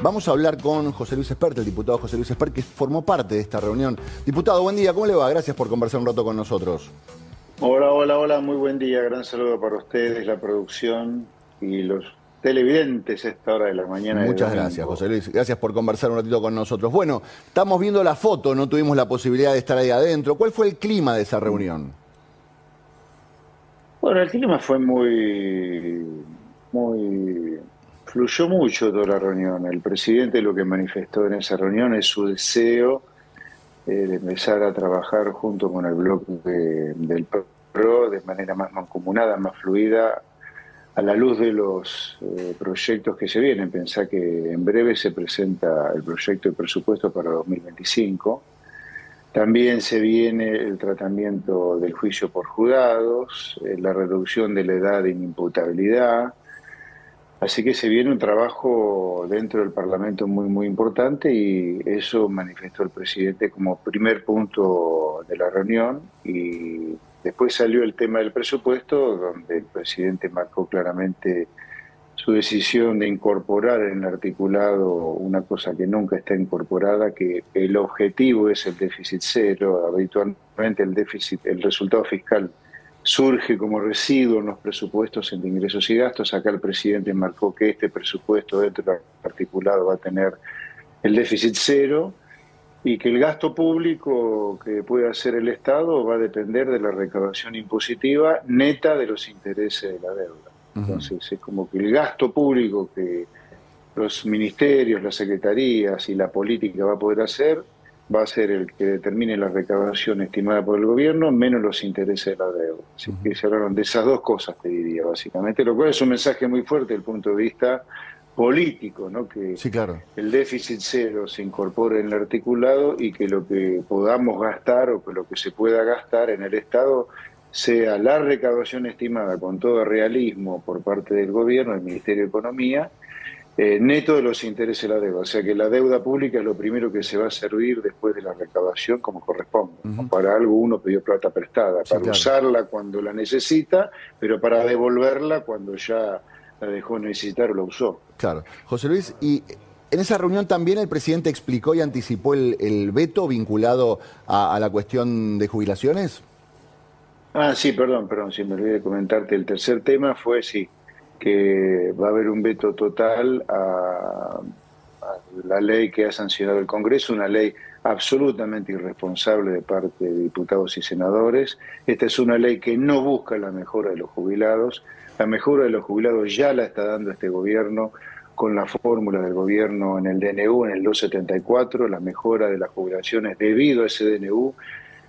Vamos a hablar con José Luis Espert, el diputado José Luis Espert, que formó parte de esta reunión. Diputado, buen día, ¿cómo le va? Gracias por conversar un rato con nosotros. Hola, muy buen día. Gran saludo para ustedes, la producción y los televidentes a esta hora de la mañana de Muchas gracias, domingo. José Luis. Gracias por conversar un ratito con nosotros. Bueno, estamos viendo la foto, no tuvimos la posibilidad de estar ahí adentro. ¿Cuál fue el clima de esa reunión? Bueno, el clima fue fluyó mucho toda la reunión. El presidente lo que manifestó en esa reunión es su deseo de empezar a trabajar junto con el bloque del PRO de manera más mancomunada, más fluida, a la luz de los proyectos que se vienen. Pensá que en breve se presenta el proyecto de presupuesto para 2025. También se viene el tratamiento del juicio por jurados, la reducción de la edad de inimputabilidad. Así que se viene un trabajo dentro del Parlamento muy importante, y eso manifestó el presidente como primer punto de la reunión. Y después salió el tema del presupuesto, donde el presidente marcó claramente su decisión de incorporar en el articulado una cosa que nunca está incorporada, que el objetivo es el déficit cero. Habitualmente el resultado fiscal surge como residuo en los presupuestos entre ingresos y gastos. Acá el presidente marcó que este presupuesto dentro del articulado va a tener el déficit cero, y que el gasto público que puede hacer el Estado va a depender de la recaudación impositiva neta de los intereses de la deuda. Entonces es como que el gasto público que los ministerios, las secretarías y la política va a poder hacer va a ser el que determine la recaudación estimada por el gobierno menos los intereses de la deuda. Así que se hablaron de esas dos cosas, te diría, básicamente, lo cual es un mensaje muy fuerte desde el punto de vista político, ¿no? Que Sí, claro. el déficit cero se incorpore en el articulado, y que lo que podamos gastar o que lo que se pueda gastar en el Estado sea la recaudación estimada con todo realismo por parte del gobierno, del Ministerio de Economía, neto de los intereses de la deuda. O sea que la deuda pública es lo primero que se va a servir después de la recaudación como corresponde. ¿No? Para algo uno pidió plata prestada, Sí, para claro. usarla cuando la necesita, pero para devolverla cuando ya la dejó de necesitar o la usó. Claro. José Luis, y en esa reunión también el presidente explicó y anticipó el veto vinculado a la cuestión de jubilaciones. Sí, perdón, si me olvidé de comentarte. El tercer tema fue, sí, que va a haber un veto total a la ley que ha sancionado el Congreso, una ley absolutamente irresponsable de parte de diputados y senadores. Esta es una ley que no busca la mejora de los jubilados. La mejora de los jubilados ya la está dando este gobierno con la fórmula del gobierno en el DNU, en el 274, la mejora de las jubilaciones debido a ese DNU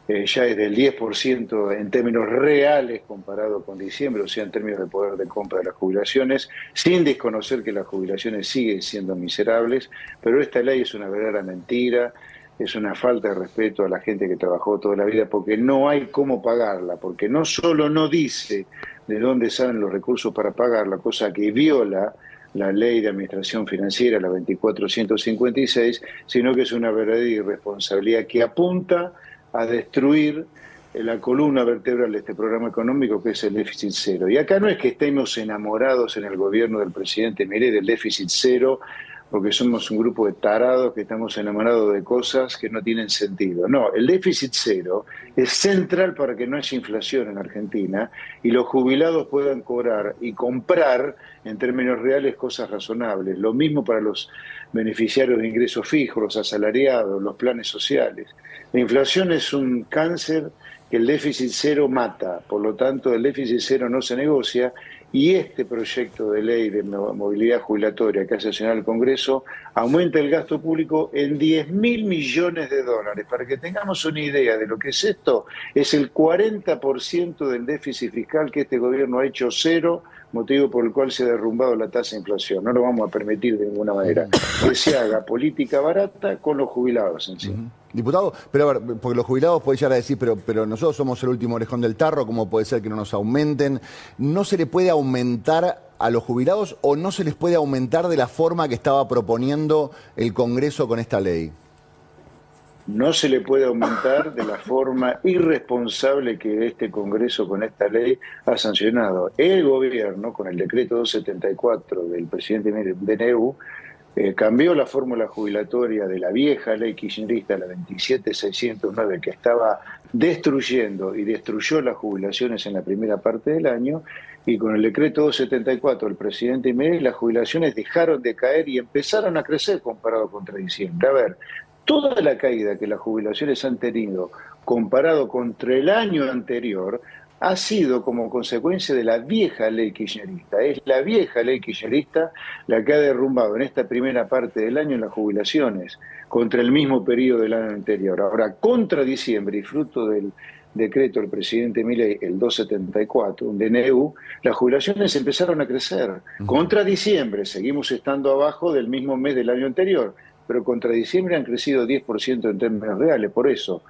ya es del 10% en términos reales comparado con diciembre, o sea, en términos de poder de compra de las jubilaciones, sin desconocer que las jubilaciones siguen siendo miserables. Pero esta ley es una verdadera mentira, es una falta de respeto a la gente que trabajó toda la vida, porque no hay cómo pagarla, porque no solo no dice de dónde salen los recursos para pagarla, cosa que viola la ley de administración financiera, la 2456, sino que es una verdadera irresponsabilidad que apunta a destruir la columna vertebral de este programa económico, que es el déficit cero. Y acá no es que estemos enamorados en el gobierno del presidente Milei del déficit cero, porque somos un grupo de tarados que estamos enamorados de cosas que no tienen sentido. No, el déficit cero es central para que no haya inflación en Argentina y los jubilados puedan cobrar y comprar en términos reales cosas razonables. Lo mismo para los beneficiarios de ingresos fijos, los asalariados, los planes sociales. La inflación es un cáncer que el déficit cero mata, por lo tanto el déficit cero no se negocia, y este proyecto de ley de movilidad jubilatoria que ha sancionado el Congreso aumenta el gasto público en 10.000 millones de dólares. Para que tengamos una idea de lo que es esto, es el 40% del déficit fiscal que este gobierno ha hecho cero, motivo por el cual se ha derrumbado la tasa de inflación. No lo vamos a permitir de ninguna manera. Que se haga política barata con los jubilados en sí. Diputado, pero a ver, porque los jubilados pueden llegar a decir, pero nosotros somos el último orejón del tarro, ¿cómo puede ser que no nos aumenten? ¿No se le puede aumentar a los jubilados o no se les puede aumentar de la forma que estaba proponiendo el Congreso con esta ley? No se le puede aumentar de la forma irresponsable que este Congreso con esta ley ha sancionado. El gobierno, con el decreto 274 del presidente DNU, cambió la fórmula jubilatoria de la vieja ley kirchnerista, la 27609, que estaba destruyendo y destruyó las jubilaciones en la primera parte del año, y con el decreto 274 del presidente Milei, las jubilaciones dejaron de caer y empezaron a crecer comparado contra diciembre. A ver, toda la caída que las jubilaciones han tenido comparado contra el año anterior ha sido como consecuencia de la vieja ley kirchnerista. Es la vieja ley kirchnerista la que ha derrumbado en esta primera parte del año las jubilaciones contra el mismo periodo del año anterior. Ahora, contra diciembre, y fruto del decreto del presidente Milei, el 274, un DNU, las jubilaciones empezaron a crecer. Contra diciembre, seguimos estando abajo del mismo mes del año anterior, pero contra diciembre han crecido 10% en términos reales. Por eso,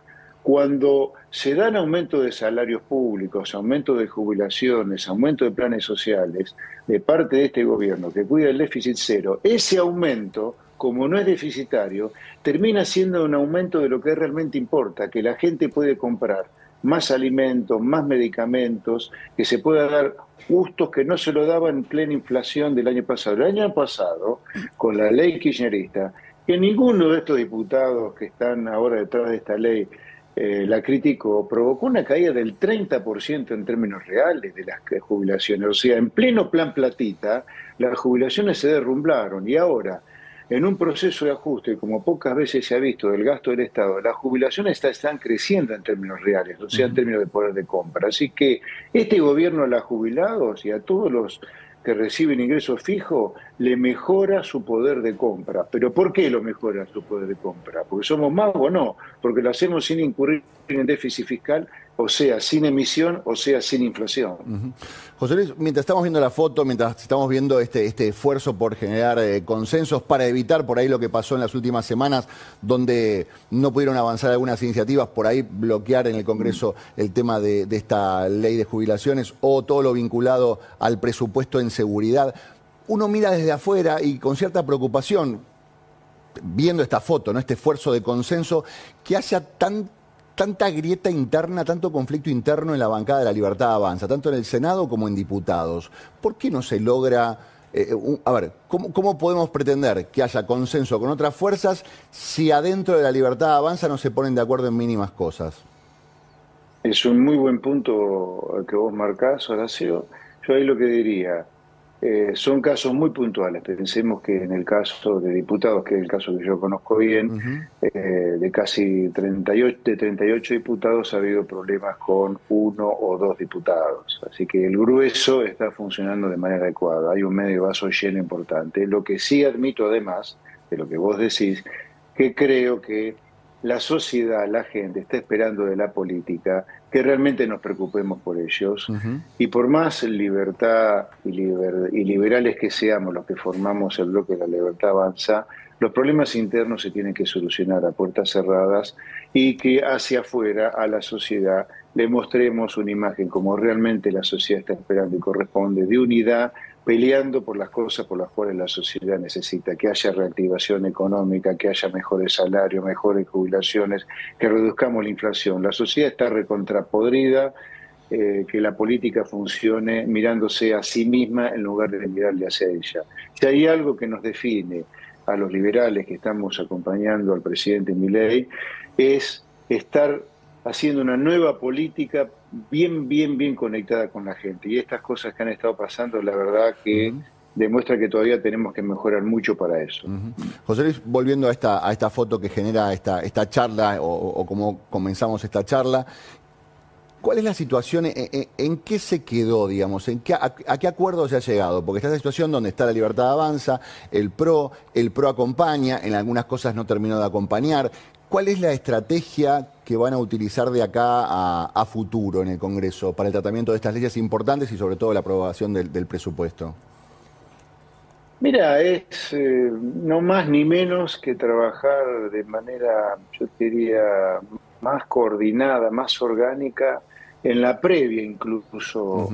cuando se dan aumento de salarios públicos, aumento de jubilaciones, aumento de planes sociales de parte de este gobierno que cuida el déficit cero, ese aumento, como no es deficitario, termina siendo un aumento de lo que realmente importa, que la gente puede comprar más alimentos, más medicamentos, que se pueda dar gustos que no se lo daban en plena inflación del año pasado. El año pasado, con la ley kirchnerista, que ninguno de estos diputados que están ahora detrás de esta ley la criticó, provocó una caída del 30% en términos reales de las jubilaciones. O sea, en pleno plan platita, las jubilaciones se derrumbaron, y ahora, en un proceso de ajuste, como pocas veces se ha visto, del gasto del Estado, las jubilaciones están creciendo en términos reales, o sea, en términos de poder de compra. Así que este gobierno a los jubilados y a todos los que reciben ingresos fijos, le mejora su poder de compra. ¿Pero por qué lo mejora su poder de compra? ¿Porque somos magos? No, porque lo hacemos sin incurrir en déficit fiscal, o sea, sin emisión, o sea, sin inflación. José Luis, mientras estamos viendo la foto, mientras estamos viendo este esfuerzo por generar consensos para evitar por ahí lo que pasó en las últimas semanas, donde no pudieron avanzar algunas iniciativas, por ahí bloquear en el Congreso el tema de esta ley de jubilaciones o todo lo vinculado al presupuesto en seguridad, uno mira desde afuera y con cierta preocupación, viendo esta foto, ¿no? Este esfuerzo de consenso, que haya tanta grieta interna, tanto conflicto interno en la bancada de La Libertad Avanza, tanto en el Senado como en diputados. ¿Por qué no se logra? ¿Cómo podemos pretender que haya consenso con otras fuerzas si adentro de La Libertad Avanza no se ponen de acuerdo en mínimas cosas? Es un muy buen punto el que vos marcás, Horacio. Yo ahí lo que diría, son casos muy puntuales. Pensemos que en el caso de diputados, que es el caso que yo conozco bien, de casi 38 diputados ha habido problemas con 1 o 2 diputados. Así que el grueso está funcionando de manera adecuada. Hay un medio vaso lleno importante. Lo que sí admito, además de lo que vos decís, que creo que la sociedad, la gente está esperando de la política que realmente nos preocupemos por ellos, y por más libertad y liberales que seamos los que formamos el bloque de La Libertad Avanza, los problemas internos se tienen que solucionar a puertas cerradas, y que hacia afuera a la sociedad le mostremos una imagen como realmente la sociedad está esperando y corresponde, de unidad, peleando por las cosas por las cuales la sociedad necesita, que haya reactivación económica, que haya mejores salarios, mejores jubilaciones, que reduzcamos la inflación. La sociedad está recontrapodrida, que la política funcione mirándose a sí misma en lugar de mirarle hacia ella. Si hay algo que nos define a los liberales que estamos acompañando al presidente Milei, es estar haciendo una nueva política bien conectada con la gente. Y estas cosas que han estado pasando, la verdad que demuestra que todavía tenemos que mejorar mucho para eso. José Luis, volviendo a esta foto que genera esta charla, o cómo comenzamos esta charla, ¿cuál es la situación? ¿En qué se quedó, digamos? ¿A qué acuerdo se ha llegado? Porque está esta situación donde está La Libertad Avanza, el PRO acompaña, en algunas cosas no terminó de acompañar. ¿Cuál es la estrategia que van a utilizar de acá a futuro en el Congreso para el tratamiento de estas leyes importantes y sobre todo la aprobación del presupuesto? Mira, es no más ni menos que trabajar de manera, yo diría, más coordinada, más orgánica, en la previa incluso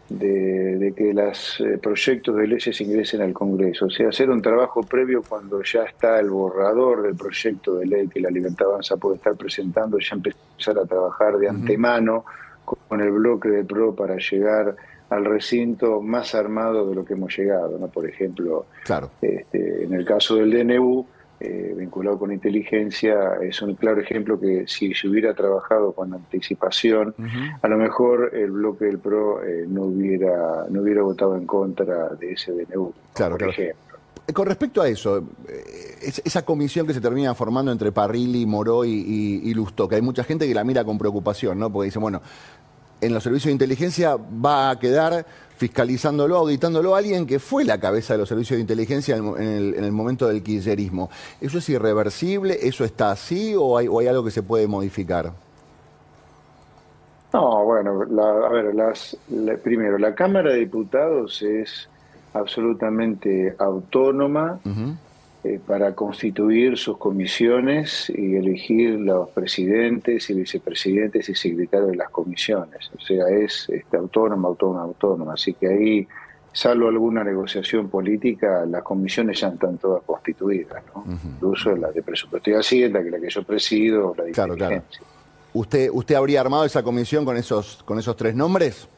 de que los proyectos de leyes ingresen al Congreso. O sea, hacer un trabajo previo cuando ya está el borrador del proyecto de ley que La Libertad Avanza puede estar presentando, ya empezar a trabajar de antemano con el bloque de PRO para llegar al recinto más armado de lo que hemos llegado, ¿no? Por ejemplo, Claro. en el caso del DNU, vinculado con inteligencia, es un claro ejemplo que si se hubiera trabajado con anticipación, Ujú. a lo mejor el bloque del PRO no hubiera votado en contra de ese DNU, ¿no? Claro, Por claro. ejemplo. Con respecto a eso, esa comisión que se termina formando entre Parrilli, Moró y Lustó, que hay mucha gente que la mira con preocupación, ¿no? Porque dice, bueno, en los servicios de inteligencia va a quedar fiscalizándolo, auditándolo alguien que fue la cabeza de los servicios de inteligencia en el momento del kirchnerismo. ¿Eso es irreversible? ¿Eso está así o hay algo que se puede modificar? No, bueno, a ver, primero, la Cámara de Diputados es absolutamente autónoma Ujú. para constituir sus comisiones y elegir los presidentes y vicepresidentes y secretarios de las comisiones. O sea, es autónoma, autónoma, autónoma. Así que ahí, salvo alguna negociación política, las comisiones ya están todas constituidas, ¿no? Incluso la de presupuesto y hacienda, que es la que yo presido, la de Claro, claro. inteligencia. ¿Usted habría armado esa comisión con esos tres nombres?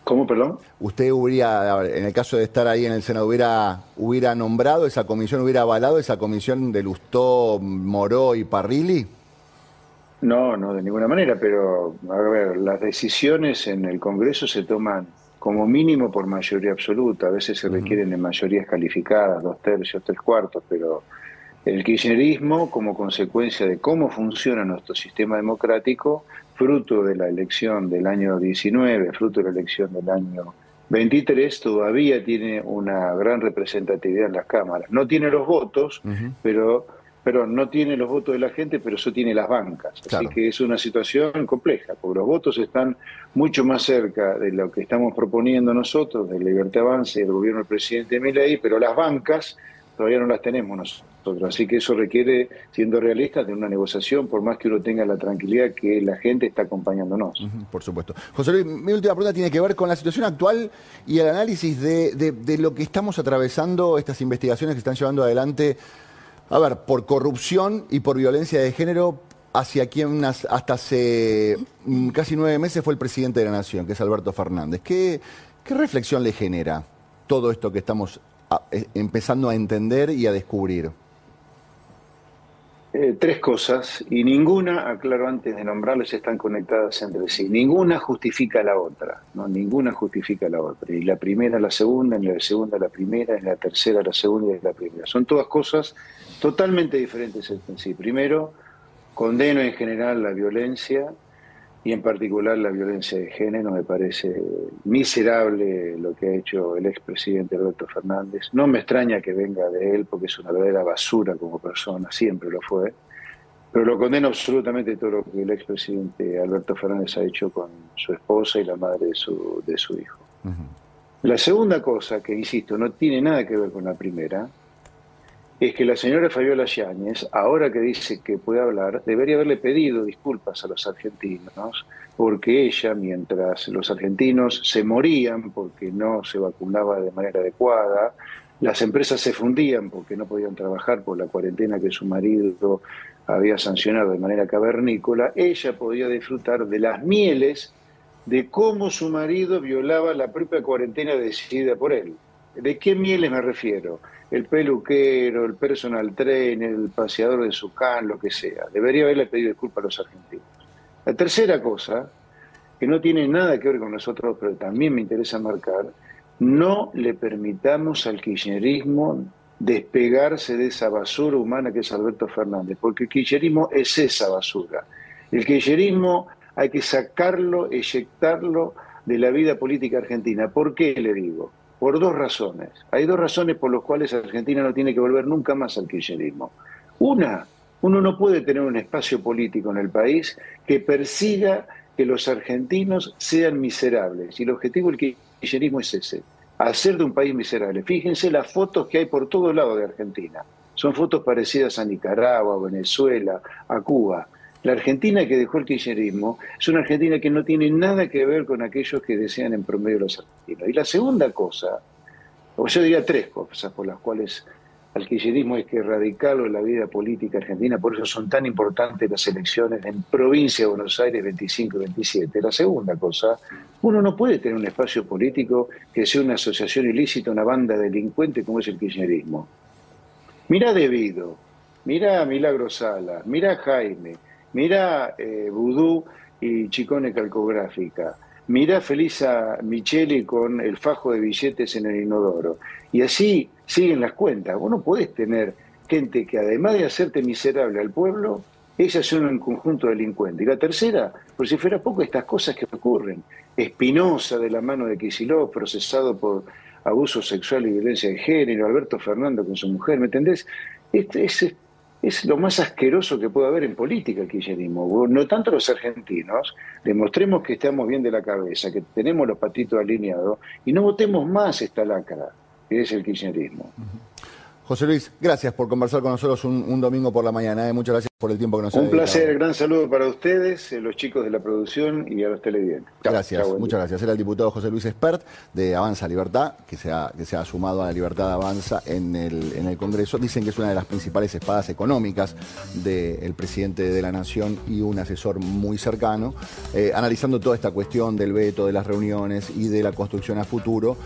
¿Cómo, perdón? ¿Usted hubiera, a ver, en el caso de estar ahí en el Senado, hubiera nombrado esa comisión, hubiera avalado esa comisión de Lustó, Moró y Parrilli? No, no, de ninguna manera, pero a ver, las decisiones en el Congreso se toman como mínimo por mayoría absoluta, a veces se Ujú. requieren de mayorías calificadas, 2/3, 3/4, pero el kirchnerismo, como consecuencia de cómo funciona nuestro sistema democrático, fruto de la elección del año 19, fruto de la elección del año 23, todavía tiene una gran representatividad en las cámaras. No tiene los votos, Ujú. pero no tiene los votos de la gente, pero eso tiene las bancas. Así Claro. que es una situación compleja, porque los votos están mucho más cerca de lo que estamos proponiendo nosotros, de Libertad Avance y del gobierno del presidente Milei, pero las bancas todavía no las tenemos nosotros. Así que eso requiere, siendo realistas, de una negociación, por más que uno tenga la tranquilidad que la gente está acompañándonos. Ujú, por supuesto. José Luis, mi última pregunta tiene que ver con la situación actual y el análisis de lo que estamos atravesando, estas investigaciones que están llevando adelante, a ver, por corrupción y por violencia de género, hacia quien hasta hace casi 9 meses fue el presidente de la Nación, que es Alberto Fernández. ¿Qué reflexión le genera todo esto que estamos empezando a entender y a descubrir? Tres cosas, y ninguna, aclaro antes de nombrarles, están conectadas entre sí. Ninguna justifica la otra, ¿no? Ninguna justifica la otra. Y la primera la segunda, y la segunda la primera, y la tercera la segunda y la primera. Son todas cosas totalmente diferentes entre sí. Primero, condeno en general la violencia, y en particular la violencia de género. Me parece miserable lo que ha hecho el expresidente Alberto Fernández. No me extraña que venga de él, porque es una verdadera basura como persona, siempre lo fue, pero lo condeno absolutamente todo lo que el expresidente Alberto Fernández ha hecho con su esposa y la madre de su hijo. Ujú. La segunda cosa, que insisto, no tiene nada que ver con la primera, es que la señora Fabiola Yáñez, ahora que dice que puede hablar, debería haberle pedido disculpas a los argentinos, porque ella, mientras los argentinos se morían porque no se vacunaba de manera adecuada, las empresas se fundían porque no podían trabajar por la cuarentena que su marido había sancionado de manera cavernícola, ella podía disfrutar de las mieles de cómo su marido violaba la propia cuarentena decidida por él. ¿De qué mieles me refiero? El peluquero, el personal trainer, el paseador de su can, lo que sea. Debería haberle pedido disculpas a los argentinos. La tercera cosa, que no tiene nada que ver con nosotros, pero también me interesa marcar, no le permitamos al kirchnerismo despegarse de esa basura humana que es Alberto Fernández, porque el kirchnerismo es esa basura. El kirchnerismo hay que sacarlo, eyectarlo de la vida política argentina. ¿Por qué le digo? Por dos razones. Hay dos razones por las cuales Argentina no tiene que volver nunca más al kirchnerismo. Una, uno no puede tener un espacio político en el país que persiga que los argentinos sean miserables. Y el objetivo del kirchnerismo es ese, hacer de un país miserable. Fíjense las fotos que hay por todos lados de Argentina. Son fotos parecidas a Nicaragua, a Venezuela, a Cuba. La Argentina que dejó el kirchnerismo es una Argentina que no tiene nada que ver con aquellos que desean en promedio los argentinos. Y la segunda cosa, o yo diría tres cosas por las cuales al kirchnerismo hay que erradicarlo en la vida política argentina, por eso son tan importantes las elecciones en provincia de Buenos Aires 25 y 27. La segunda cosa, uno no puede tener un espacio político que sea una asociación ilícita, una banda delincuente como es el kirchnerismo. Mirá Devido, mirá Milagro Sala, mirá Jaime, mirá Vudú y Chicone Calcográfica, mirá Felisa Micheli con el fajo de billetes en el inodoro. Y así siguen las cuentas. Vos no podés tener gente que además de hacerte miserable al pueblo, ellas son un conjunto delincuente. Y la tercera, por si fuera poco, estas cosas que ocurren. Espinosa de la mano de Kicillof, procesado por abuso sexual y violencia de género, Alberto Fernández con su mujer, ¿me entendés? Es lo más asqueroso que puede haber en política el kirchnerismo. No tanto los argentinos, demostremos que estamos bien de la cabeza, que tenemos los patitos alineados y no votemos más esta lacra, que es el kirchnerismo. José Luis, gracias por conversar con nosotros un domingo por la mañana. Muchas gracias por el tiempo que nos ha dedicado. Un placer, gran saludo para ustedes, los chicos de la producción y a los televidentes. Gracias, muchas gracias. Era el diputado José Luis Espert de Avanza Libertad, que se ha sumado a la Libertad de Avanza en el Congreso. Dicen que es una de las principales espadas económicas del presidente de la Nación y un asesor muy cercano, analizando toda esta cuestión del veto, de las reuniones y de la construcción a futuro.